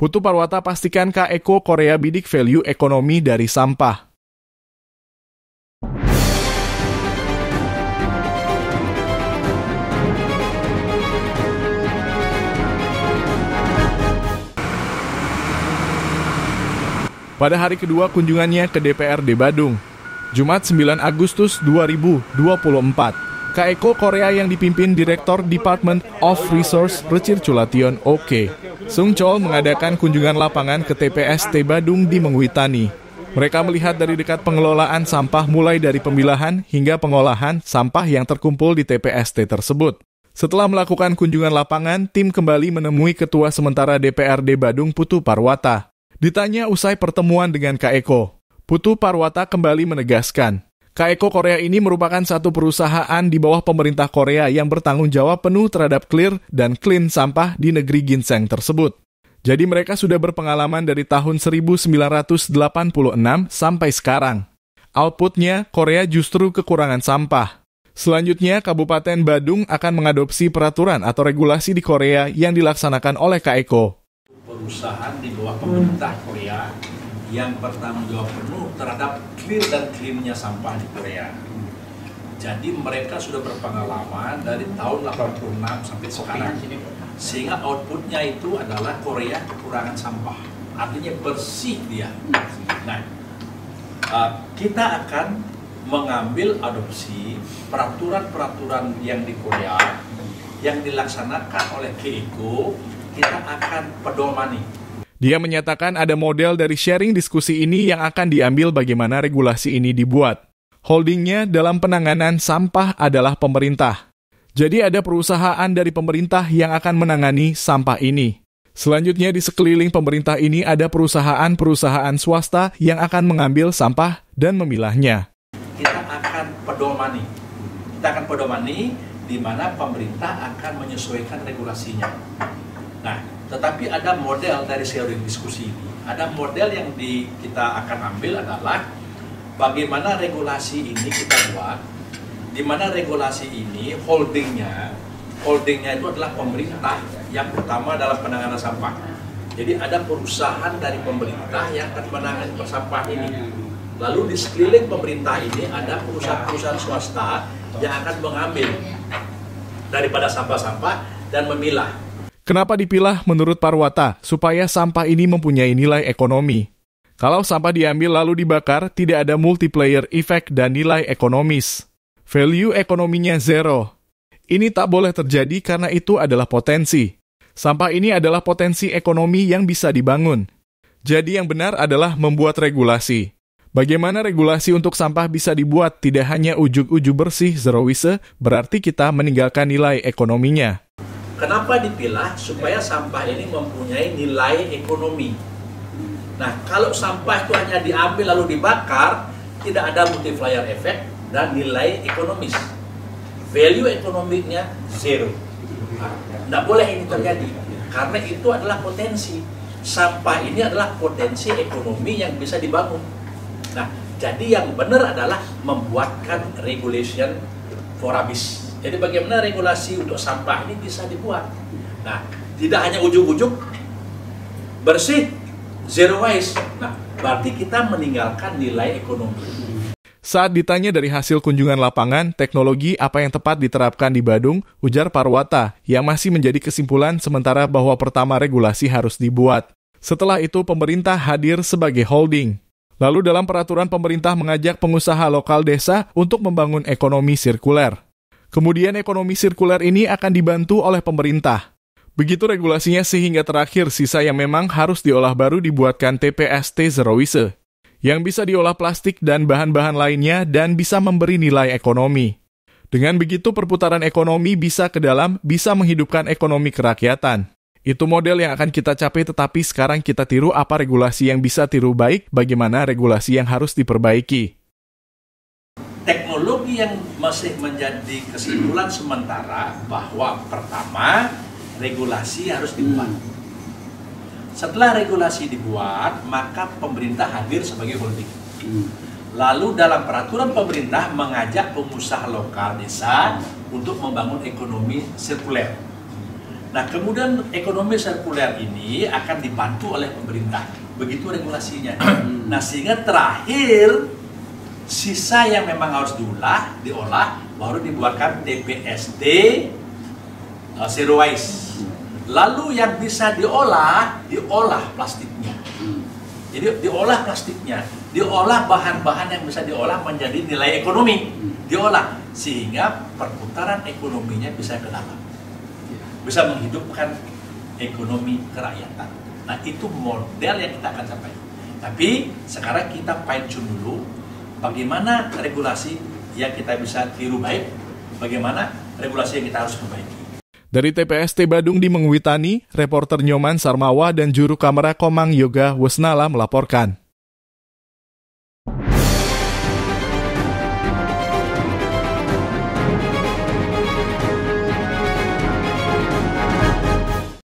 Putu Parwata pastikan Kak Eko Korea bidik value ekonomi dari sampah. Pada hari kedua kunjungannya ke DPRD Badung, Jumat 9 Agustus 2024, Kak Eko Korea yang dipimpin Direktur Department of Resource Recirculation OK, Sung Chol mengadakan kunjungan lapangan ke TPST Badung di Mengwitani. Mereka melihat dari dekat pengelolaan sampah mulai dari pemilahan hingga pengolahan sampah yang terkumpul di TPST tersebut. Setelah melakukan kunjungan lapangan, tim kembali menemui Ketua Sementara DPRD Badung Putu Parwata. Ditanya usai pertemuan dengan Kak Eko, Putu Parwata kembali menegaskan, Kak Eko Korea ini merupakan satu perusahaan di bawah pemerintah Korea yang bertanggung jawab penuh terhadap clear dan clean sampah di negeri ginseng tersebut. Jadi mereka sudah berpengalaman dari tahun 1986 sampai sekarang. Outputnya, Korea justru kekurangan sampah. Selanjutnya, Kabupaten Badung akan mengadopsi peraturan atau regulasi di Korea yang dilaksanakan oleh Kak Eko. Perusahaan di bawah pemerintah Korea yang bertanggung jawab penuh terhadap clear dan clean-nya sampah di Korea. Jadi mereka sudah berpengalaman dari tahun 86 sampai sekarang. Sehingga outputnya itu adalah Korea kekurangan sampah. Artinya bersih dia. Nah, kita akan mengambil adopsi peraturan-peraturan yang di Korea yang dilaksanakan oleh KECO, kita akan pedomani. Dia menyatakan ada model dari sharing diskusi ini yang akan diambil bagaimana regulasi ini dibuat. Holdingnya dalam penanganan sampah adalah pemerintah. Jadi ada perusahaan dari pemerintah yang akan menangani sampah ini. Selanjutnya di sekeliling pemerintah ini ada perusahaan-perusahaan swasta yang akan mengambil sampah dan memilahnya. Kita akan pedomani di mana pemerintah akan menyesuaikan regulasinya. Nah, tetapi ada model dari sharing diskusi ini. Ada model yang kita akan ambil adalah bagaimana regulasi ini kita buat, di mana regulasi ini holdingnya itu adalah pemerintah yang pertama dalam penanganan sampah. Jadi ada perusahaan dari pemerintah yang akan menangani sampah ini. Lalu di sekeliling pemerintah ini ada perusahaan-perusahaan swasta yang akan mengambil daripada sampah-sampah dan memilah. Kenapa dipilah menurut Parwata? Supaya sampah ini mempunyai nilai ekonomi. Kalau sampah diambil lalu dibakar, tidak ada multiplier effect dan nilai ekonomis. Value ekonominya zero. Ini tak boleh terjadi karena itu adalah potensi. Sampah ini adalah potensi ekonomi yang bisa dibangun. Jadi yang benar adalah membuat regulasi. Bagaimana regulasi untuk sampah bisa dibuat tidak hanya ujug-ujug bersih zero waste, berarti kita meninggalkan nilai ekonominya. Kenapa dipilah? Supaya sampah ini mempunyai nilai ekonomi. Nah, kalau sampah itu hanya diambil lalu dibakar, tidak ada multiplier effect dan nilai ekonomis. Value ekonomiknya zero. Tidak boleh ini terjadi, karena itu adalah potensi. Sampah ini adalah potensi ekonomi yang bisa dibangun. Nah, jadi yang benar adalah membuatkan regulation for habis. Jadi bagaimana regulasi untuk sampah ini bisa dibuat. Nah, tidak hanya ujug-ujug bersih, zero waste. Nah, berarti kita meninggalkan nilai ekonomi. Saat ditanya dari hasil kunjungan lapangan, teknologi apa yang tepat diterapkan di Badung, ujar Parwata, yang masih menjadi kesimpulan sementara bahwa pertama regulasi harus dibuat. Setelah itu pemerintah hadir sebagai holding. Lalu dalam peraturan pemerintah mengajak pengusaha lokal desa untuk membangun ekonomi sirkuler. Kemudian ekonomi sirkuler ini akan dibantu oleh pemerintah. Begitu regulasinya sehingga terakhir sisa yang memang harus diolah baru dibuatkan TPST Zero Waste, yang bisa diolah plastik dan bahan-bahan lainnya dan bisa memberi nilai ekonomi. Dengan begitu perputaran ekonomi bisa ke dalam, bisa menghidupkan ekonomi kerakyatan. Itu model yang akan kita capai, tetapi sekarang kita tiru apa regulasi yang bisa tiru baik, bagaimana regulasi yang harus diperbaiki. Teknologi yang masih menjadi kesimpulan sementara bahwa pertama, regulasi harus dibuat. Setelah regulasi dibuat, maka pemerintah hadir sebagai holding. Lalu dalam peraturan pemerintah mengajak pengusaha lokal desa untuk membangun ekonomi sirkuler. Nah, kemudian ekonomi sirkuler ini akan dibantu oleh pemerintah. Begitu regulasinya. Nah, sehingga terakhir sisa yang memang harus diolah, baru dibuatkan TPST zero waste. Lalu yang bisa diolah plastiknya. Jadi diolah plastiknya, diolah bahan-bahan yang bisa diolah menjadi nilai ekonomi, diolah sehingga perputaran ekonominya bisa ke dalam, bisa menghidupkan ekonomi kerakyatan. Nah, itu model yang kita akan capai. Tapi sekarang kita fine tune dulu bagaimana regulasi yang kita bisa tiru baik, bagaimana regulasi yang kita harus perbaiki. Dari TPST Badung di Mengwitani, reporter Nyoman Sarmawa dan juru kamera Komang Yoga Wesnala melaporkan.